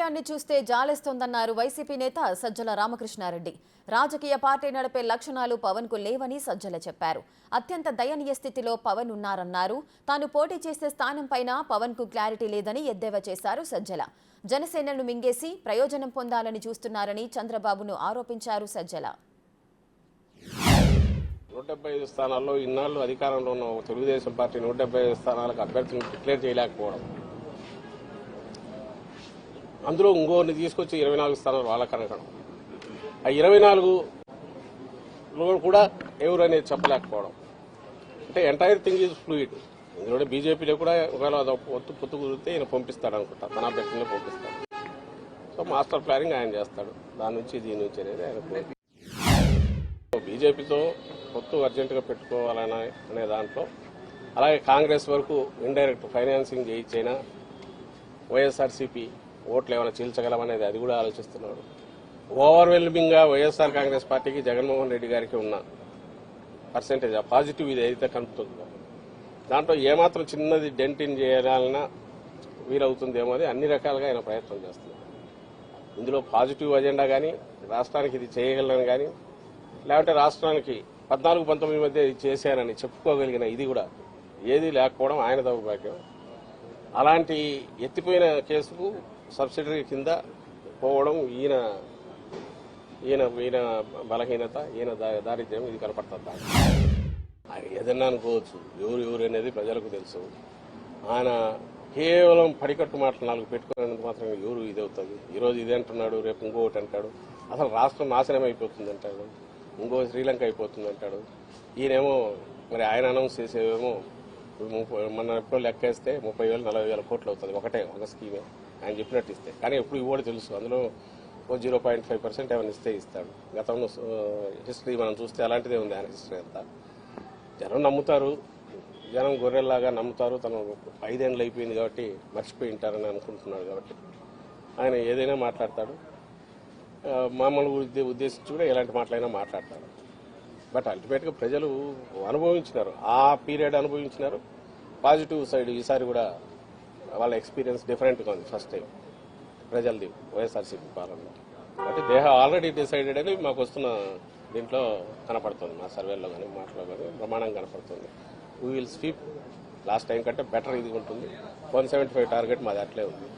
రాజకీయాన్ని చూస్తే జాలేస్తోందన్నారు వైసీపీ నేత సజ్జల రామకృష్ణారెడ్డి. రాజకీయ పార్టీ నడిపే లక్షణాలు పవన్ కు లేవని సజ్జల చెప్పారు. అత్యంత దయనీయ స్థితిలో పవన్ ఉన్నారన్నారు. తాను పోటీ చేసే స్థానంపైన పవన్ కు క్లారిటీ లేదని ఎద్దేవా చేశారు సజ్జల. జనసేనను మింగేసి ప్రయోజనం పొందాలని చూస్తున్నారని చంద్రబాబును ఆరోపించారు సజ్జల. 175 స్థానాల్లో ఇన్నాళ్లు అధికారంలో ఉన్న తెలుగుదేశం పార్టీ 175 స్థానాలకు అభ్యర్థులను డిక్లేర్ చేయలేకపోవడం, అందులో ఇంకోరిని తీసుకొచ్చి 24 స్థానాలు వాళ్ళ కనకడం, ఆ 24లో కూడా ఎవరు అనేది చెప్పలేకపోవడం, అంటే ఎంటైర్ థింగ్ ఈజ్ ఫ్లూయిడ్. ఇందులో బీజేపీలో కూడా ఒకవేళ పొత్తు కుదిరితే ఈయన పంపిస్తాడు అనుకుంటా, తన అభ్యర్థులనే పంపిస్తాడు. సో మాస్టర్ ప్లానింగ్ ఆయన చేస్తాడు, దాని నుంచి దీని నుంచి అనేది ఆయన బీజేపీతో పొత్తు అర్జెంటుగా పెట్టుకోవాలనే దాంట్లో, అలాగే కాంగ్రెస్ వరకు ఇండైరెక్ట్ ఫైనాన్సింగ్ చేయించైనా వైఎస్ఆర్సీపీ ఓట్లు ఏమైనా చీల్చగలమనేది అది కూడా ఆలోచిస్తున్నాడు. ఓవర్వెల్మింగ్ గా వైఎస్ఆర్ కాంగ్రెస్ పార్టీకి జగన్మోహన్ రెడ్డి గారికి ఉన్న పర్సెంటేజ్ ఆ పాజిటివ్ ఇది అయితే కనుపుతుందో దాంట్లో ఏమాత్రం చిన్నది డెంటిన్ చేయాలన్నా వీలవుతుందేమో అది అన్ని రకాలుగా ఆయన ప్రయత్నం చేస్తున్నారు. ఇందులో పాజిటివ్ అజెండా కానీ, రాష్ట్రానికి ఇది చేయగలను కానీ, లేకపోతే రాష్ట్రానికి 14-19 మధ్య ఇది చేశారని చెప్పుకోగలిగిన ఇది కూడా ఏది లేకపోవడం ఆయన దౌర్భాగ్యం. అలాంటి ఎత్తిపోయిన కేసుకు సబ్సిడరీ కింద పోవడం ఈయన బలహీనత, ఈయన దారిద్ర్యం ఇది కనపడుతుంది. ఏదన్నా అనుకోవచ్చు, ఎవరు అనేది ప్రజలకు తెలుసు. ఆయన కేవలం పడికట్టు మాటలు 4 పెట్టుకునేందుకు మాత్రం ఎవరు ఇది అవుతుంది. ఈరోజు ఇది అంటున్నాడు, రేపు ఇంకొకటి అంటాడు. అసలు రాష్ట్రం నాశనం అయిపోతుంది అంటాడు, ఇంకో శ్రీలంక అయిపోతుంది అంటాడు. ఈయనేమో మరి ఆయన అనౌన్స్ చేసేవేమో మన ఎప్పుడో లెక్కేస్తే 30,000-40,000 కోట్లు అవుతుంది ఒక స్కీమే ఆయన చెప్పినట్టు ఇస్తే. కానీ ఎప్పుడు ఇవ్వడు తెలుసు, అందులో 0.5% ఏమైనా ఇస్తే ఇస్తాడు. గతంలో హిస్టరీ మనం చూస్తే అలాంటిదే ఉంది ఆయన హిస్టరీ అంతా. జనం నమ్ముతారు, జనం గొర్రెల్లాగా నమ్ముతారు. తను 5 ఏళ్ళు అయిపోయింది కాబట్టి మర్చిపోయి ఉంటారని అనుకుంటున్నాడు కాబట్టి ఆయన ఏదైనా మాట్లాడతాడు. మామూలు ఉద్దేశించి కూడా ఎలాంటి మాటలైనా మాట్లాడతారు. బట్ అల్టిమేట్గా ప్రజలు అనుభవించినారు, ఆ పీరియడ్ అనుభవించినారు. పాజిటివ్ సైడ్ ఈసారి కూడా వాళ్ళ ఎక్స్పీరియన్స్ డిఫరెంట్గా ఉంది. ఫస్ట్ టైం ప్రజలది వైఎస్ఆర్సీపీ పాలన. But they have already decided అని మాకు వస్తున్న దీంట్లో కనపడుతుంది, మా సర్వేలో కానీ మాటలో కానీ ప్రమాణం కనపడుతుంది. We will sweep last time కంటే బెటర్ ఇది ఉంటుంది. 175 టార్గెట్ మాది అట్లే ఉంది.